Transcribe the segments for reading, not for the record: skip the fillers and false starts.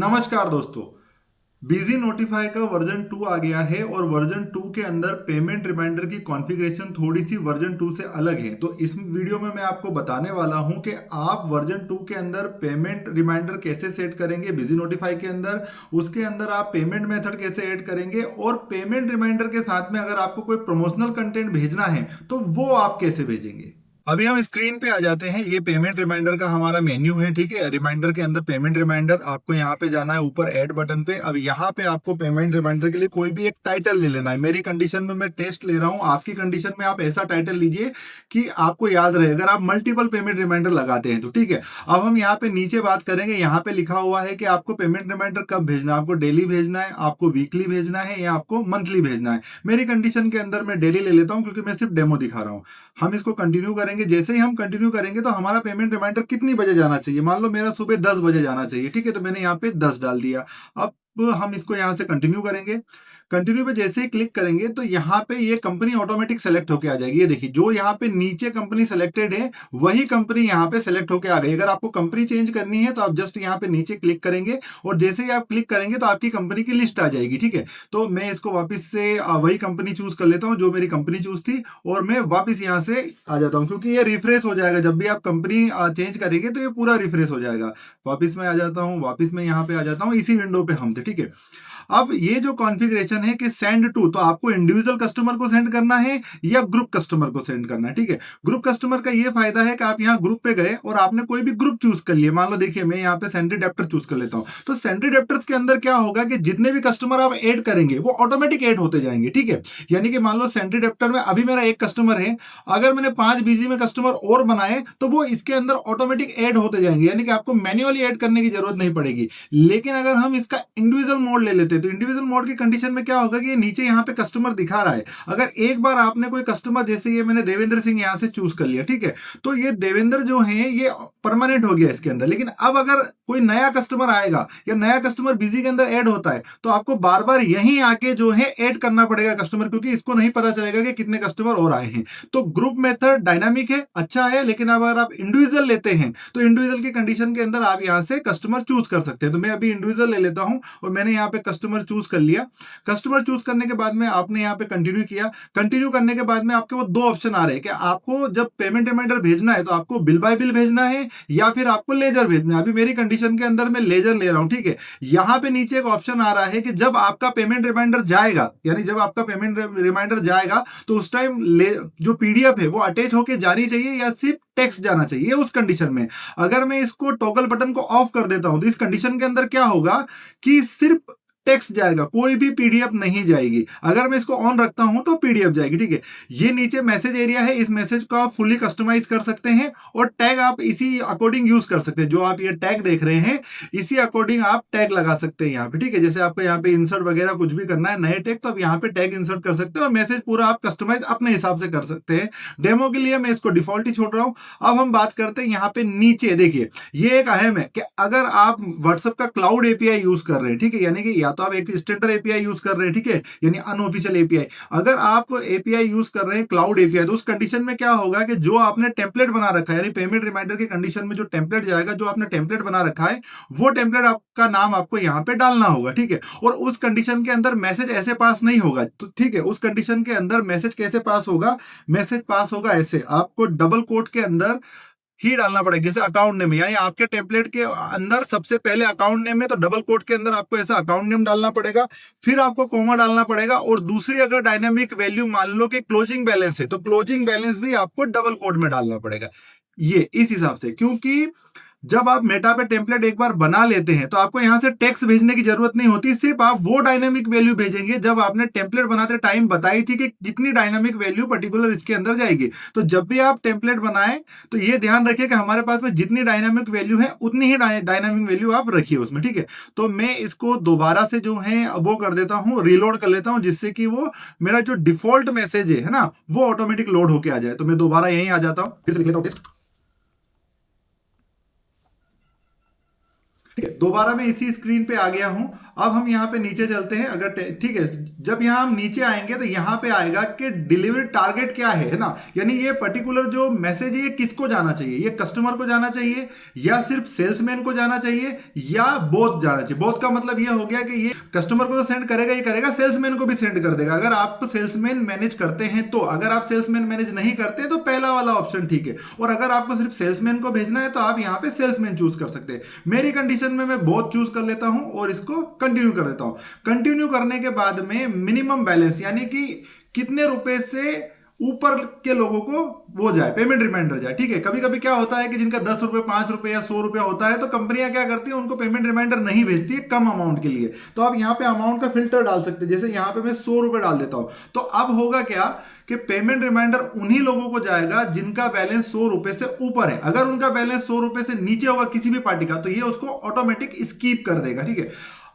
नमस्कार दोस्तों। Busy notify का वर्जन 2 आ गया है और वर्जन 2 के अंदर पेमेंट रिमाइंडर की कॉन्फ़िगरेशन थोड़ी सी वर्जन 2 से अलग है। तो इस वीडियो में मैं आपको बताने वाला हूं कि आप वर्जन 2 के अंदर पेमेंट रिमाइंडर कैसे सेट करेंगे बिजी नोटिफाई के अंदर, उसके अंदर आप पेमेंट मेथड कैसे ऐड करेंगे और पेमेंट रिमाइंडर के साथ में अगर आपको कोई प्रमोशनल कंटेंट भेजना है तो वो आप कैसे भेजेंगे। अभी हम स्क्रीन पे आ जाते हैं। ये पेमेंट रिमाइंडर का हमारा मेन्यू है, ठीक है। रिमाइंडर के अंदर पेमेंट रिमाइंडर, आपको यहाँ पे जाना है ऊपर ऐड बटन पे। अब यहाँ पे आपको पेमेंट रिमाइंडर के लिए कोई भी एक टाइटल ले लेना है। मेरी कंडीशन में मैं टेस्ट ले रहा हूँ, आपकी कंडीशन में आप ऐसा टाइटल लीजिए कि आपको याद रहे अगर आप मल्टीपल पेमेंट रिमाइंडर लगाते हैं तो, ठीक है। अब हम यहाँ पे नीचे बात करेंगे। यहाँ पे लिखा हुआ है कि आपको पेमेंट रिमाइंडर कब भेजना है, आपको डेली भेजना है, आपको वीकली भेजना है या आपको मंथली भेजना है। मेरी कंडीशन के अंदर मैं डेली ले लेता हूँ क्योंकि मैं सिर्फ डेमो दिखा रहा हूँ। हम इसको कंटिन्यू करेंगे। जैसे ही हम कंटिन्यू करेंगे तो हमारा पेमेंट रिमाइंडर कितनी बजे जाना चाहिए, मान लो मेरा सुबह 10 बजे जाना चाहिए, ठीक है। तो मैंने यहाँ पे 10 डाल दिया। अब हम इसको यहाँ से कंटिन्यू करेंगे। कंटिन्यू पे जैसे ही क्लिक करेंगे तो यहाँ पे ये कंपनी ऑटोमेटिक सेलेक्ट होके आ जाएगी। ये देखिए जो यहाँ पे नीचे कंपनी सेलेक्टेड है वही कंपनी यहाँ पे सेलेक्ट होके आ गई। अगर आपको कंपनी चेंज करनी है तो आप जस्ट यहाँ पे नीचे क्लिक करेंगे और जैसे ही आप क्लिक करेंगे तो आपकी कंपनी की लिस्ट आ जाएगी, ठीक है। तो मैं इसको वापस से वही कंपनी चूज कर लेता हूँ जो मेरी कंपनी चूज थी और मैं वापस यहाँ से आ जाता हूँ क्योंकि ये रिफ्रेश हो जाएगा। जब भी आप कंपनी चेंज करेंगे तो ये पूरा रिफ्रेश हो जाएगा। वापस मैं आ जाता हूँ, वापस मैं यहाँ पे आ जाता हूँ। इसी विंडो पे हम थे, ठीक है। अब ये जो कॉन्फ़िगरेशन है कि सेंड टू, तो आपको इंडिविजुअल कस्टमर को सेंड करना है या ग्रुप कस्टमर को सेंड करना है, ठीक है। ग्रुप कस्टमर का ये फायदा है कि आप यहाँ ग्रुप पे गए और आपने कोई भी ग्रुप चूज कर लिया। मान लो देखिए मैं यहाँ पे सेंट्री डेप्टर चूज कर लेता हूँ। तो सेंट्री डेप्टर्स के अंदर क्या होगा कि जितने भी कस्टमर आप ऐड करेंगे वो ऑटोमेटिक ऐड होते जाएंगे, ठीक है। यानी कि मान लो सेंट्री डेप्टर में अभी मेरा एक कस्टमर है, अगर मैंने 5 बीजी में कस्टमर और बनाए तो वो इसके अंदर ऑटोमेटिक ऐड होते जाएंगे, यानी कि आपको मैन्युअली ऐड करने की जरूरत नहीं पड़ेगी। लेकिन अगर हम इसका इंडिविजुअल मोड ले लेते हैं तो इंडिविजुअल मोड की कंडीशन में क्या होगा कि ये नीचे यहाँ पे कस्टमर दिखा रहा है। अगर एक बार आपने कोई कस्टमर, जैसे ये मैंने देवेंद्र सिंह यहाँ से चूज कर लिया, ठीक है। तो ये देवेंद्र जो है ये परमानेंट हो गया इसके अंदर। लेकिन अब अगर कोई नया कस्टमर आएगा या नया कस्टमर बिजी के अंदर ऐड होता है तो आपको बार बार यहीं आके जो है ऐड करना पड़ेगा कस्टमर, क्योंकि इसको नहीं पता चलेगा कि कितने कस्टमर और आए हैं। तो ग्रुप मेथड डायनामिक है, अच्छा है। लेकिन अब अगर आप इंडिविजुअल लेते हैं तो इंडिविजुअल की कंडीशन के अंदर आप यहाँ से कस्टमर चूज कर सकते हैं। तो मैं अभी इंडिविजुअल ले लेता हूं और मैंने यहाँ पे कस्टमर चूज कर लिया। कस्टमर चूज करने के बाद में आपने यहाँ पे कंटिन्यू किया। कंटिन्यू करने के बाद में आपके वो दो ऑप्शन आ रहे हैं कि आपको जब पेमेंट रिमाइंडर भेजना है तो आपको बिल बाय बिल भेजना है या फिर आपको लेजर भेजना है। अभी मेरी कंडीशन के अंदर मैं लेजर ले रहा हूं, ठीक है। यहाँ पे नीचे एक ऑप्शन आ रहा है कि जब आपका पेमेंट रिमाइंडर जाएगा, यानी जब आपका पेमेंट रिमाइंडर जाएगा तो उस टाइम जो पीडीएफ है वो अटैच होके जानी चाहिए या सिर्फ टेक्स्ट जाना चाहिए। उस कंडीशन में अगर मैं इसको टॉगल बटन को ऑफ कर देता हूं तो इस कंडीशन के अंदर क्या होगा कि सिर्फ टेक्स्ट जाएगा, कोई भी पीडीएफ नहीं जाएगी। अगर मैं इसको ऑन रखता हूं तो पीडीएफ जाएगी, ठीक है। ये नीचे मैसेज एरिया है, इस मैसेज को आप फुली कस्टमाइज कर सकते हैं और टैग आप इसी अकॉर्डिंग यूज कर सकते हैं। जो आप ये टैग देख रहे हैं इसी अकॉर्डिंग आप टैग लगा सकते हैं यहाँ पे, ठीक है। जैसे आपको यहाँ पे इंसर्ट वगैरह कुछ भी करना है नए टैग, तो आप यहाँ पे टैग इंसर्ट कर सकते हैं और मैसेज पूरा आप कस्टमाइज अपने हिसाब से कर सकते हैं। डेमो के लिए मैं इसको डिफॉल्ट ही छोड़ रहा हूं। अब हम बात करते हैं यहाँ पे नीचे देखिए, ये एक अहम है कि अगर आप व्हाट्सएप का क्लाउड एपीआई यूज कर रहे हैं, ठीक है, यानी कि या तो आप एक स्टैंडर्ड एपीआई यूज कर रहे हैं, ठीक है, यानी अनऑफिशियल एपीआई। अगर आप एपीआई यूज कर रहे हैं क्लाउड एपीआई तो उस कंडीशन में क्या होगा कि जो आपने टेम्पलेट बना रखा है, यानी पेमेंट रिमाइंडर की कंडीशन में जो टेम्पलेट जाएगा, जो आपने टेम्पलेट बना रखा है वो टेम्पलेट आपका नाम आपको यहाँ पे डालना होगा, ठीक है। और उस कंडीशन के अंदर मैसेज ऐसे पास नहीं होगा, तो ठीक है। उस कंडीशन के अंदर मैसेज कैसे पास होगा, मैसेज पास होगा ऐसे, आपको डबल कोट के अंदर ही डालना पड़ेगा। जैसे अकाउंट नेम, यानी आपके टेम्पलेट के अंदर सबसे पहले अकाउंट नेम है तो डबल कोट के अंदर आपको ऐसा अकाउंट नेम डालना पड़ेगा, फिर आपको कोमा डालना पड़ेगा। और दूसरी अगर डायनामिक वैल्यू मान लो कि क्लोजिंग बैलेंस है तो क्लोजिंग बैलेंस भी आपको डबल कोट में डालना पड़ेगा। ये इस हिसाब से, क्योंकि जब आप मेटा पे टेम्पलेट एक बार बना लेते हैं तो आपको यहां से टेक्स्ट भेजने की जरूरत नहीं होती, सिर्फ आप वो डायनामिक वैल्यू भेजेंगे जब आपने टेम्पलेट बनाते टाइम बताई थी कि कितनी डायनामिक वैल्यू पर्टिकुलर इसके अंदर जाएगी। तो जब भी आप टेम्पलेट बनाएं तो ये ध्यान रखिए कि हमारे पास में जितनी डायनामिक वैल्यू है उतनी ही डायनामिक वैल्यू आप रखिए उसमें, ठीक है। तो मैं इसको दोबारा से जो है वो कर देता हूं, रीलोड कर लेता हूं, जिससे कि वो मेरा जो डिफॉल्ट मैसेज है ना वो ऑटोमेटिक लोड होके आ जाए। तो मैं दोबारा यहीं आ जाता हूं, फिर से लिख लेता हूं, ठीक है। दोबारा मैं इसी स्क्रीन पे आ गया हूं। अब हम यहाँ पे नीचे चलते हैं, अगर ठीक है, जब यहाँ हम नीचे आएंगे तो यहाँ पे आएगा कि डिलीवरी टारगेट क्या है ना, यानी ये पर्टिकुलर जो मैसेज है ये किसको जाना चाहिए, ये कस्टमर को जाना चाहिए या सिर्फ सेल्समैन को जाना चाहिए या बोथ जाना चाहिए। बोथ का मतलब ये हो गया कि ये कस्टमर को तो सेंड करेगा ही करेगा, सेल्समैन को भी सेंड कर देगा अगर आप सेल्समैन मैनेज करते हैं तो। अगर आप सेल्समैन मैनेज नहीं करते तो पहला वाला ऑप्शन ठीक है, और अगर आपको सिर्फ सेल्समैन को भेजना है तो आप यहाँ पे सेल्समैन चूज कर सकते हैं। मेरी कंडीशन में मैं बोथ चूज कर लेता हूं और इसको कंटिन्यू कर देता हूं। कंटिन्यू करने के बाद में मिनिमम बैलेंस यानी कि कितने रुपए से ऊपर के लोगों को वो जाए, पेमेंट रिमाइंडर जाए, ठीक है। कभी कभी क्या होता है कि जिनका 10 रुपए 5 रुपए या 100 रुपए होता है तो कंपनियां क्या करती है, उनको पेमेंट रिमाइंडर नहीं भेजती है कम अमाउंट के लिए। तो आप यहाँ पे अमाउंट का फिल्टर डाल सकते हैं, जैसे यहाँ पे मैं 100 रुपए डाल देता हूं। तो अब होगा क्या कि पेमेंट रिमाइंडर उन्हीं लोगों को जाएगा जिनका बैलेंस 100 रुपए से ऊपर है। अगर उनका बैलेंस 100 रुपए से नीचे होगा किसी भी पार्टी का, तो ये उसको ऑटोमेटिक स्कीप कर देगा, ठीक है।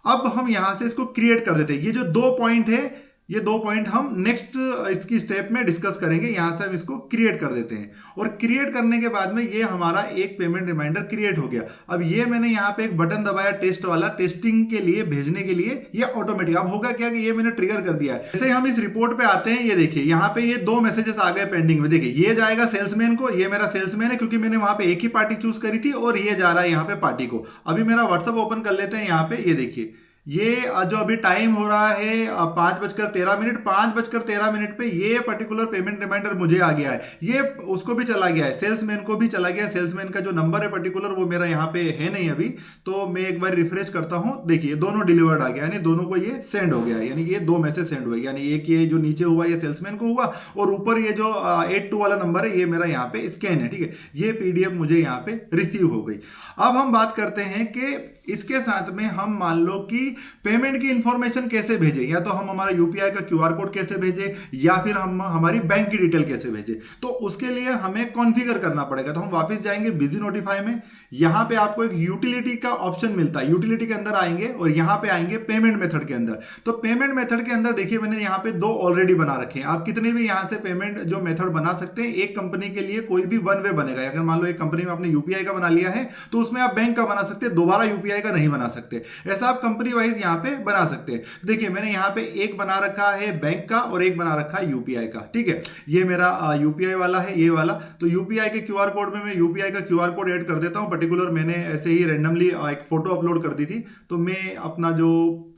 अब हम यहां से इसको क्रिएट कर देते हैं। ये जो 2 पॉइंट है, ये 2 पॉइंट हम नेक्स्ट इसकी स्टेप में डिस्कस करेंगे। यहां से हम इसको क्रिएट कर देते हैं, और क्रिएट करने के बाद में ये हमारा एक पेमेंट रिमाइंडर क्रिएट हो गया। अब ये मैंने यहाँ पे एक बटन दबाया टेस्ट वाला, टेस्टिंग के लिए भेजने के लिए, ये ऑटोमेटिक। अब होगा क्या कि ये मैंने ट्रिगर कर दिया है। जैसे हम इस रिपोर्ट पे आते हैं, ये देखिए यहाँ पे ये 2 मैसेजेस आ गए पेंडिंग में। देखिए ये जाएगा सेल्समैन को, ये मेरा सेल्समैन है क्योंकि मैंने वहां पे एक ही पार्टी चूज करी थी, और ये जा रहा है यहाँ पे पार्टी को। अभी मेरा व्हाट्सएप ओपन कर लेते हैं। यहाँ पे ये देखिए, ये जो अभी टाइम हो रहा है 5:13, 5:13 पे ये पर्टिकुलर पेमेंट रिमाइंडर मुझे आ गया है। ये उसको भी चला गया है, सेल्समैन को भी चला गया है। सेल्समैन का जो नंबर है पर्टिकुलर वो मेरा यहाँ पे है नहीं अभी, तो मैं एक बार रिफ्रेश करता हूँ। देखिए दोनों डिलीवर्ड आ गया, यानी दोनों को ये सेंड हो गया है, यानी ये 2 मैसेज सेंड हुए। यानी एक ये जो नीचे हुआ ये सेल्समैन को हुआ, और ऊपर ये जो 82 वाला नंबर है ये मेरा यहाँ पे स्कैन है, ठीक है। ये पीडीएफ मुझे यहाँ पे रिसीव हो गई। अब हम बात करते हैं कि इसके साथ में हम मान लो कि पेमेंट की इंफॉर्मेशन कैसे भेजें, या तो हम हमारा यूपीआई का क्यूआर कोड कैसे भेजें, या फिर हम हमारी बैंक की डिटेल कैसे भेजें। तो उसके लिए हमें कॉन्फ़िगर करना पड़ेगा। तो हम वापस जाएंगे बिजी नोटिफाई में। यहां पे आपको एक यूटिलिटी का ऑप्शन मिलता है, यूटिलिटी के अंदर आएंगे और यहां पे आएंगे पेमेंट मेथड के अंदर। तो पेमेंट मेथड के अंदर देखिए मैंने यहां पे 2 ऑलरेडी बना रखे हैं। आप कितने भी यहां से पेमेंट जो मेथड बना सकते हैं। एक कंपनी के लिए कोई भी 1 वे बनेगा। अगर मान लो एक कंपनी में आपने यूपीआई का बना लिया है तो उसमें आप बैंक का बना सकते हैं, दोबारा यूपीआई का नहीं बना सकते। ऐसा आप कंपनी वाइज यहां पे बना सकते हैं। देखिए मैंने यहां पे एक बना रखा है बैंक का और एक बना रखा है यूपीआई का, ठीक है। ये मेरा यूपीआई वाला है, ये वाला। तो यूपीआई के क्यूआर कोड में मैं यूपीआई का क्यूआर कोड ऐड कर देता हूं। पर्टिकुलर मैंने ऐसे ही रैंडमली एक फोटो अपलोड कर दी थी, तो मैं अपना जो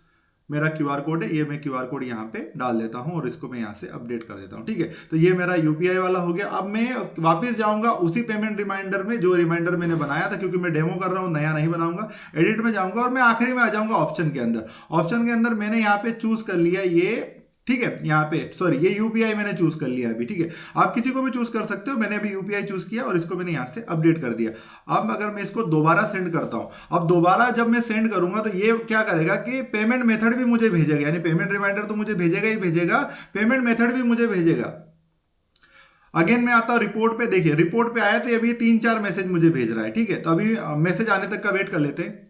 मेरा क्यूआर कोड है ये मैं क्यूआर कोड यहाँ पे डाल देता हूँ और इसको मैं यहाँ से अपडेट कर देता हूँ, ठीक है। तो ये मेरा यूपीआई वाला हो गया। अब मैं वापस जाऊंगा उसी पेमेंट रिमाइंडर में जो रिमाइंडर मैंने बनाया था, क्योंकि मैं डेमो कर रहा हूँ, नया नहीं बनाऊंगा। एडिट में जाऊंगा और मैं आखिरी में आ जाऊंगा ऑप्शन के अंदर। ऑप्शन के अंदर मैंने यहाँ पे चूज कर लिया ये, ठीक है। यहाँ पे सॉरी ये यूपीआई मैंने चूज कर लिया अभी, ठीक है। आप किसी को भी चूज कर सकते हो। मैंने अभी यूपीआई चूज किया और इसको मैंने यहाँ से अपडेट कर दिया। अब अगर मैं इसको दोबारा सेंड करता हूँ, अब दोबारा जब मैं सेंड करूंगा तो ये क्या करेगा कि पेमेंट मेथड भी मुझे भेजेगा, यानी पेमेंट रिमाइंडर तो मुझे भेजेगा ही भेजेगा, पेमेंट मेथड भी मुझे भेजेगा। अगेन मैं आता हूँ रिपोर्ट पे। देखिए रिपोर्ट पे आया तो अभी 3-4 मैसेज मुझे भेज रहा है, ठीक है। तो अभी मैसेज आने तक का वेट कर लेते हैं।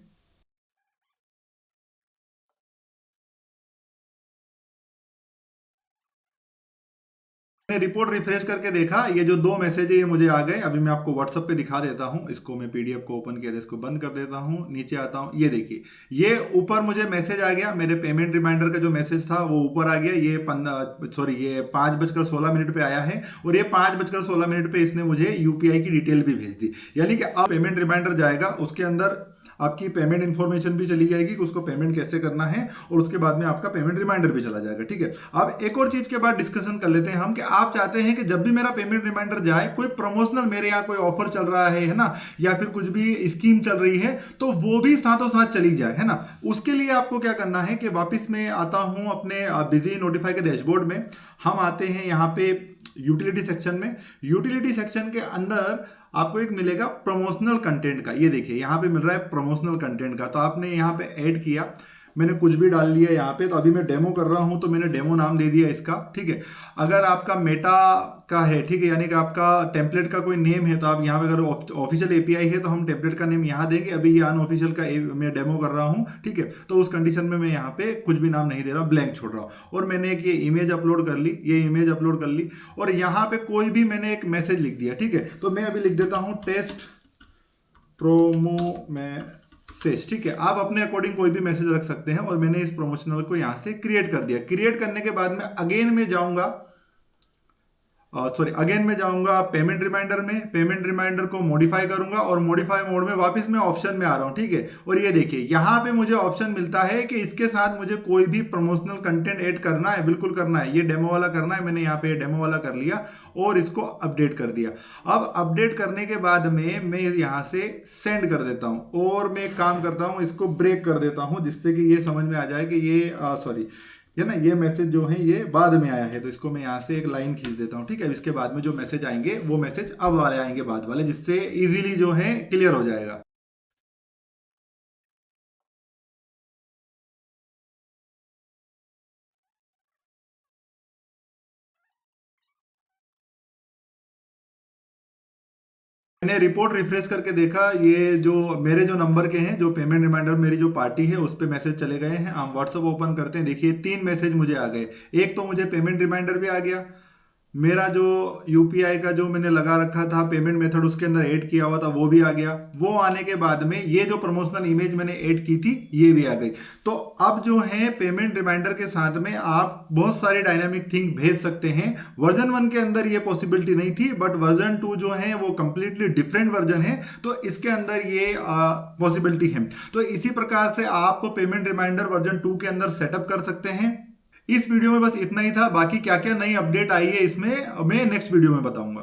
मैंने रिपोर्ट रिफ्रेश करके देखा, ये जो 2 मैसेज है ये मुझे आ गए। अभी मैं आपको व्हाट्सएप पे दिखा देता हूँ। इसको मैं पीडीएफ को ओपन किया था, इसको बंद कर देता हूँ, नीचे आता हूँ। ये देखिए ये ऊपर मुझे मैसेज आ गया, मेरे पेमेंट रिमाइंडर का जो मैसेज था वो ऊपर आ गया। ये 5:16 पे आया है, और ये 5:16 पे इसने मुझे यूपीआई की डिटेल भी भेज दी। यानी कि अब पेमेंट रिमाइंडर जाएगा, उसके अंदर आपकी पेमेंट इंफॉर्मेशन भी चली जाएगी कि उसको पेमेंट कैसे करना है, और उसके बाद में आपका पेमेंट रिमाइंडर भी चला जाएगा, ठीक है। अब एक और चीज के बाद डिस्कशन कर लेते हैं हम कि आप चाहते हैं कि जब भी मेरा पेमेंट रिमाइंडर जाए, कोई प्रमोशनल मेरे यहाँ कोई ऑफर चल रहा है ना, या फिर कुछ भी स्कीम चल रही है, तो वो भी साथों साथ चली जाए, है ना। उसके लिए आपको क्या करना है कि वापिस मैं आता हूं अपने बिजी नोटिफाई के डैशबोर्ड में। हम आते हैं यहाँ पे यूटिलिटी सेक्शन में। यूटिलिटी सेक्शन के अंदर आपको एक मिलेगा प्रमोशनल कंटेंट का। ये देखिए यहाँ पे मिल रहा है प्रमोशनल कंटेंट का। तो आपने यहाँ पे ऐड किया, मैंने कुछ भी डाल लिया यहाँ पे। तो अभी मैं डेमो कर रहा हूँ तो मैंने डेमो नाम दे दिया इसका, ठीक है। अगर आपका मेटा का है, ठीक है, यानी कि आपका टेम्पलेट का कोई नेम है, तो आप यहाँ पे अगर ऑफिशियल एपीआई है तो हम टेम्पलेट का नेम यहाँ देंगे। अभी ये अनऑफिशियल का मैं डेमो कर रहा हूँ, ठीक है। तो उस कंडीशन में मैं यहाँ पे कुछ भी नाम नहीं दे रहा, ब्लैंक छोड़ रहा हूँ। और मैंने एक ये इमेज अपलोड कर ली, ये इमेज अपलोड कर ली, और यहाँ पे कोई भी मैंने एक मैसेज लिख दिया, ठीक है। तो मैं अभी लिख देता हूँ टेस्ट प्रोमो में मैसेज, ठीक है। आप अपने अकॉर्डिंग कोई भी मैसेज रख सकते हैं और मैंने इस प्रमोशनल को यहां से क्रिएट कर दिया। क्रिएट करने के बाद में अगेन में जाऊंगा, अगेन में जाऊंगा पेमेंट रिमाइंडर में, पेमेंट रिमाइंडर को मॉडिफाई करूंगा और मॉडिफाई मोड में वापस मैं ऑप्शन में आ रहा हूं, ठीक है। और ये देखिए यहां पे मुझे ऑप्शन मिलता है कि इसके साथ मुझे कोई भी प्रमोशनल कंटेंट ऐड करना है, बिल्कुल करना है। ये डेमो वाला करना है, मैंने यहाँ पे डेमो वाला कर लिया और इसको अपडेट कर दिया। अब अपडेट करने के बाद में मैं यहां से सेंड कर देता हूं और मैं एक काम करता हूं, इसको ब्रेक कर देता हूं जिससे कि ये समझ में आ जाए कि ये ना ये मैसेज जो है ये बाद में आया है। तो इसको मैं यहाँ से एक लाइन खींच देता हूँ, ठीक है। इसके बाद में जो मैसेज आएंगे वो मैसेज अब वाले आएंगे, बाद वाले, जिससे इजीली जो है क्लियर हो जाएगा। मैंने रिपोर्ट रिफ्रेश करके देखा, ये जो मेरे जो नंबर के हैं, जो पेमेंट रिमाइंडर मेरी जो पार्टी है उस पर मैसेज चले गए हैं। हम व्हाट्सअप ओपन करते हैं, देखिए 3 मैसेज मुझे आ गए। एक तो मुझे पेमेंट रिमाइंडर भी आ गया, मेरा जो यूपीआई का जो मैंने लगा रखा था पेमेंट मेथड उसके अंदर ऐड किया हुआ था वो भी आ गया। वो आने के बाद में ये जो प्रमोशनल इमेज मैंने ऐड की थी ये भी आ गई। तो अब जो है पेमेंट रिमाइंडर के साथ में आप बहुत सारी डायनामिक थिंग भेज सकते हैं। वर्जन 1 के अंदर ये पॉसिबिलिटी नहीं थी, बट वर्जन 2 जो है वो कंप्लीटली डिफरेंट वर्जन है, तो इसके अंदर ये पॉसिबिलिटी है। तो इसी प्रकार से आप पेमेंट रिमाइंडर वर्जन 2 के अंदर सेटअप कर सकते हैं। इस वीडियो में बस इतना ही था, बाकी क्या क्या नई अपडेट आई है इसमें मैं नेक्स्ट वीडियो में बताऊंगा।